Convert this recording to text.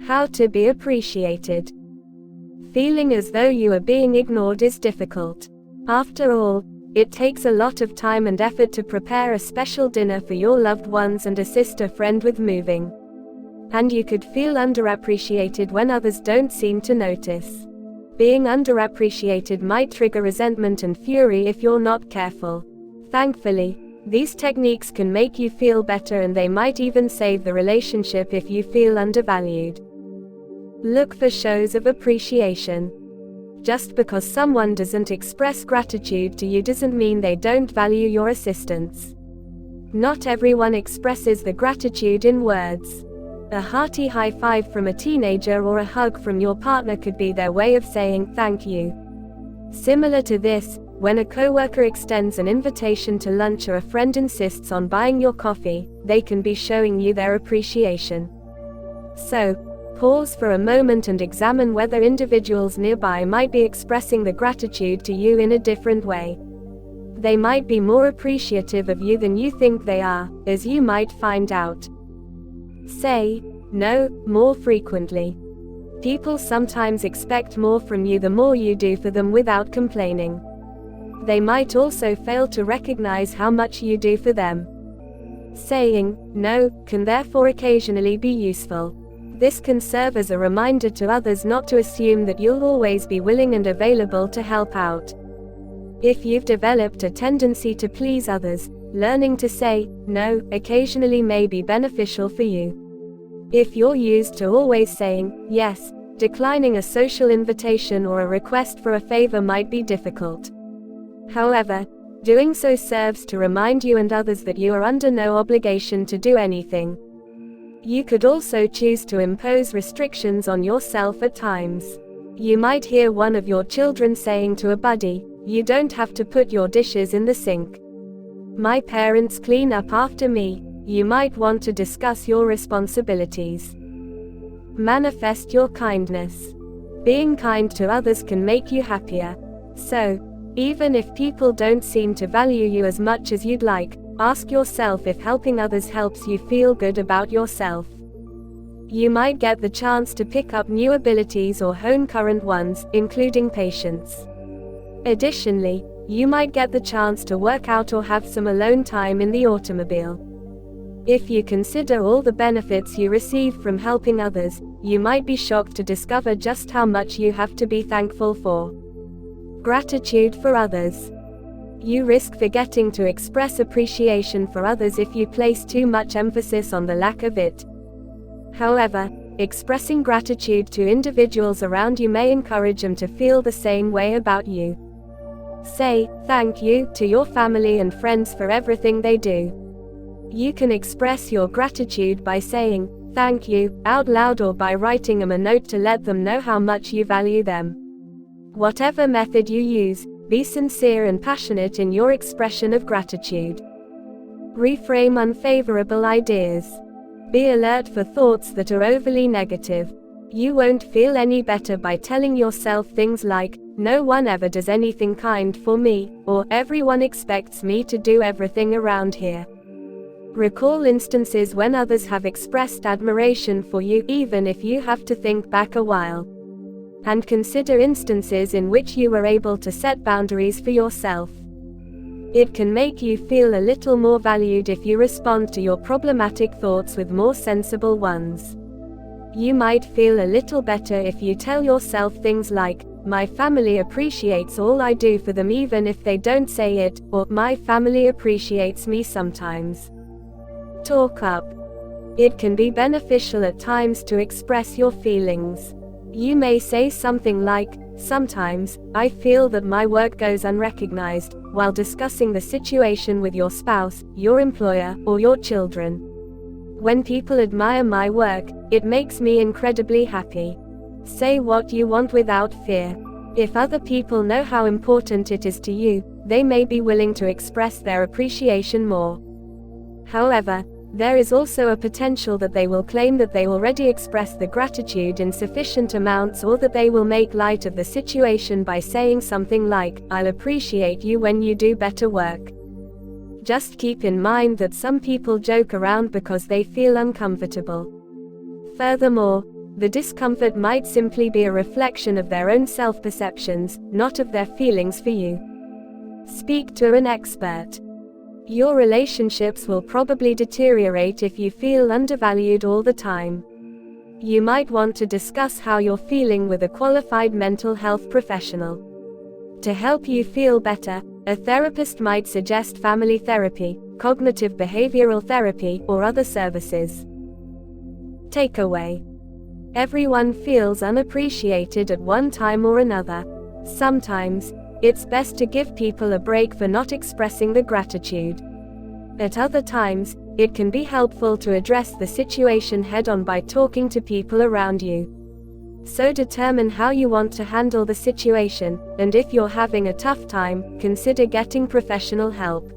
How to be appreciated. Feeling as though you are being ignored is difficult. After all, it takes a lot of time and effort to prepare a special dinner for your loved ones and assist a friend with moving. And you could feel underappreciated when others don't seem to notice. Being underappreciated might trigger resentment and fury if you're not careful. Thankfully, these techniques can make you feel better, and they might even save the relationship if you feel undervalued. Look for shows of appreciation. Just because someone doesn't express gratitude to you doesn't mean they don't value your assistance. Not everyone expresses the gratitude in words. A hearty high five from a teenager or a hug from your partner could be their way of saying thank you. Similar to this, when a coworker extends an invitation to lunch or a friend insists on buying your coffee, they can be showing you their appreciation. So, pause for a moment and examine whether individuals nearby might be expressing the gratitude to you in a different way. They might be more appreciative of you than you think they are, as you might find out. Say no more frequently. People sometimes expect more from you the more you do for them without complaining. They might also fail to recognize how much you do for them. Saying no can therefore occasionally be useful. This can serve as a reminder to others not to assume that you'll always be willing and available to help out. If you've developed a tendency to please others, learning to say no occasionally may be beneficial for you. If you're used to always saying yes, declining a social invitation or a request for a favor might be difficult. However, doing so serves to remind you and others that you are under no obligation to do anything. You could also choose to impose restrictions on yourself at times. You might hear one of your children saying to a buddy, "You don't have to put your dishes in the sink. My parents clean up after me." You might want to discuss your responsibilities. Manifest your kindness. Being kind to others can make you happier. So, even if people don't seem to value you as much as you'd like, ask yourself if helping others helps you feel good about yourself. You might get the chance to pick up new abilities or hone current ones, including patience. Additionally, you might get the chance to work out or have some alone time in the automobile. If you consider all the benefits you receive from helping others, you might be shocked to discover just how much you have to be thankful for. Gratitude for others. You risk forgetting to express appreciation for others if you place too much emphasis on the lack of it. However, expressing gratitude to individuals around you may encourage them to feel the same way about you. Say thank you to your family and friends for everything they do. You can express your gratitude by saying thank you out loud or by writing them a note to let them know how much you value them. Whatever method you use, be sincere and passionate in your expression of gratitude. Reframe unfavorable ideas. Be alert for thoughts that are overly negative. You won't feel any better by telling yourself things like, "No one ever does anything kind for me," or "Everyone expects me to do everything around here." Recall instances when others have expressed admiration for you, even if you have to think back a while. And consider instances in which you were able to set boundaries for yourself. It can make you feel a little more valued if you respond to your problematic thoughts with more sensible ones. You might feel a little better if you tell yourself things like, "My family appreciates all I do for them even if they don't say it," or "My family appreciates me sometimes." Talk up. It can be beneficial at times to express your feelings. You may say something like, "Sometimes, I feel that my work goes unrecognized," while discussing the situation with your spouse, your employer, or your children. When people admire my work, it makes me incredibly happy. Say what you want without fear. If other people know how important it is to you, they may be willing to express their appreciation more. However, there is also a potential that they will claim that they already express the gratitude in sufficient amounts, or that they will make light of the situation by saying something like, "I'll appreciate you when you do better work." Just keep in mind that some people joke around because they feel uncomfortable. Furthermore, The discomfort might simply be a reflection of their own self-perceptions, not of their feelings for you. Speak to an expert. Your relationships will probably deteriorate if you feel undervalued all the time. You might want to discuss how you're feeling with a qualified mental health professional. To help you feel better, a therapist might suggest family therapy, cognitive behavioral therapy, or other services. Takeaway. Everyone feels unappreciated at one time or another. Sometimes, it's best to give people a break for not expressing the gratitude. At other times, it can be helpful to address the situation head-on by talking to people around you. So determine how you want to handle the situation, and if you're having a tough time, consider getting professional help.